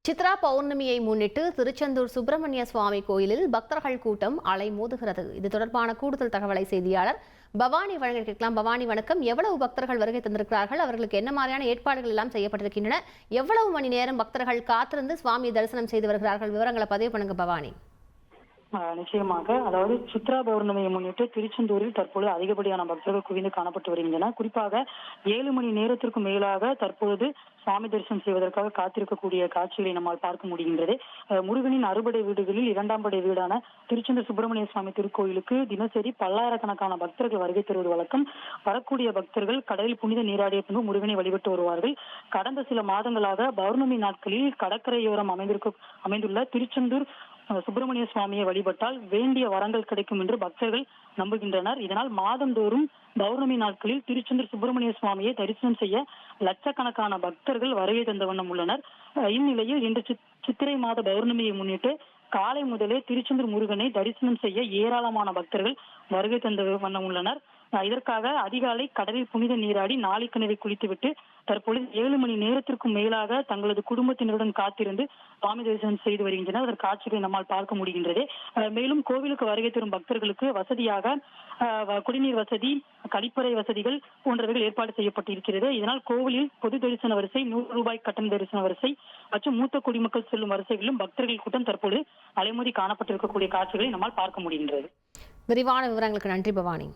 சித்ரா பௌர்ணமியை முன்னிட்டு திருச்செந்தூர் சுப்பிரமணிய சுவாமி கோயிலில் பக்தர்கள் கூட்டம் அலைமோதுகிறது. இது தொடர்பான கூடுதல் தகவலை செய்தியாளர் பவானி வழங்க கேட்கலாம். பவானி, வணக்கம். எவ்வளவு பக்தர்கள் வருகை தந்திருக்கிறார்கள்? அவர்களுக்கு என்ன மாதிரியான ஏற்பாடுகள் எல்லாம் செய்யப்பட்டிருக்கின்றன? எவ்வளவு மணி நேரம் பக்தர்கள் காத்திருந்து சுவாமி தரிசனம் செய்து வருகிறார்கள்? விவரங்களை பதிவு பண்ணுங்க பவானி. நிச்சயமாக, அதாவது சித்ரா பௌர்ணமியை முன்னிட்டு திருச்செந்தூரில் தற்போது அதிகப்படியான பக்தர்கள் குவிந்து காணப்பட்டு வருகின்றனர். குறிப்பாக 7 மணி நேரத்திற்கும் மேலாக தற்பொழுது சுவாமி தரிசனம் செய்வதற்காக காத்திருக்கக்கூடிய காட்சிகளை நம்மால் பார்க்க முடிகின்றது. முருகனின் அறுபடை வீடுகளில் 2ஆம் படை வீடான திருச்செந்தூர் சுப்பிரமணிய சுவாமி திருக்கோயிலுக்கு தினசரி பல்லாயிரக்கணக்கான பக்தர்கள் வருகை தருவது வழக்கம். வரக்கூடிய பக்தர்கள் கடலில் புனித நீராடிய பின்பு முருகனை வழிபட்டு வருவார்கள். கடந்த சில மாதங்களாக பௌர்ணமி நாட்களில் கடற்கரையோரம் அமைந்துள்ள திருச்செந்தூர் சுப்பிரமணிய சுவாமியை வழிபட்டால் வேண்டிய வரங்கள் கிடைக்கும் என்று பக்தர்கள் நம்புகின்றனர். இதனால் மாதந்தோறும் பௌர்ணமி நாட்களில் திருச்செந்தூர் சுப்பிரமணிய சுவாமியை தரிசனம் செய்ய லட்சக்கணக்கான பக்தர்கள் வருகை தந்த வண்ணம் உள்ளனர். இந்நிலையில் இன்று சித்திரை மாத பௌர்ணமியை முன்னிட்டு காலை முதலே திருச்செந்தூர் முருகனை தரிசனம் செய்ய ஏராளமான பக்தர்கள் வருகை தந்த வண்ணம் உள்ளனர். இதற்காக அதிகாலை கடலில் புனித நீராடி நாளிக்கிணறை குளித்துவிட்டு தற்பொழுது 7 மணி நேரத்திற்கும் மேலாக தங்களது குடும்பத்தினருடன் காத்திருந்து சுவாமி தரிசனம் செய்து வருகின்றனர். அதற்கு காட்சிகளை நம்மால் பார்க்க முடிகின்றது. மேலும் கோவிலுக்கு வருகை தரும் பக்தர்களுக்கு வசதியாக குடிநீர் வசதி, கழிப்பறை வசதிகள் போன்றவைகள் ஏற்பாடு செய்யப்பட்டிருக்கிறது. இதனால் கோவிலில் பொது தரிசன வரிசை, 100 ரூபாய் கட்டண தரிசன வரிசை மற்றும் மூத்த குடிமக்கள் செல்லும் வரிசைகளிலும் பக்தர்கள் கூட்டம் தற்போது அலைமோதி காணப்பட்டிருக்கக்கூடிய காட்சிகளை நம்மால் பார்க்க முடிகின்றது. விரிவான விவரங்களுக்கு நன்றி பவானி.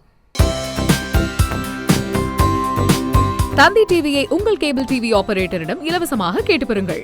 தந்தி டிவியை உங்கள் கேபிள் டிவி ஆபரேட்டரிடம் இலவசமாக கேட்டு பெறுங்கள்.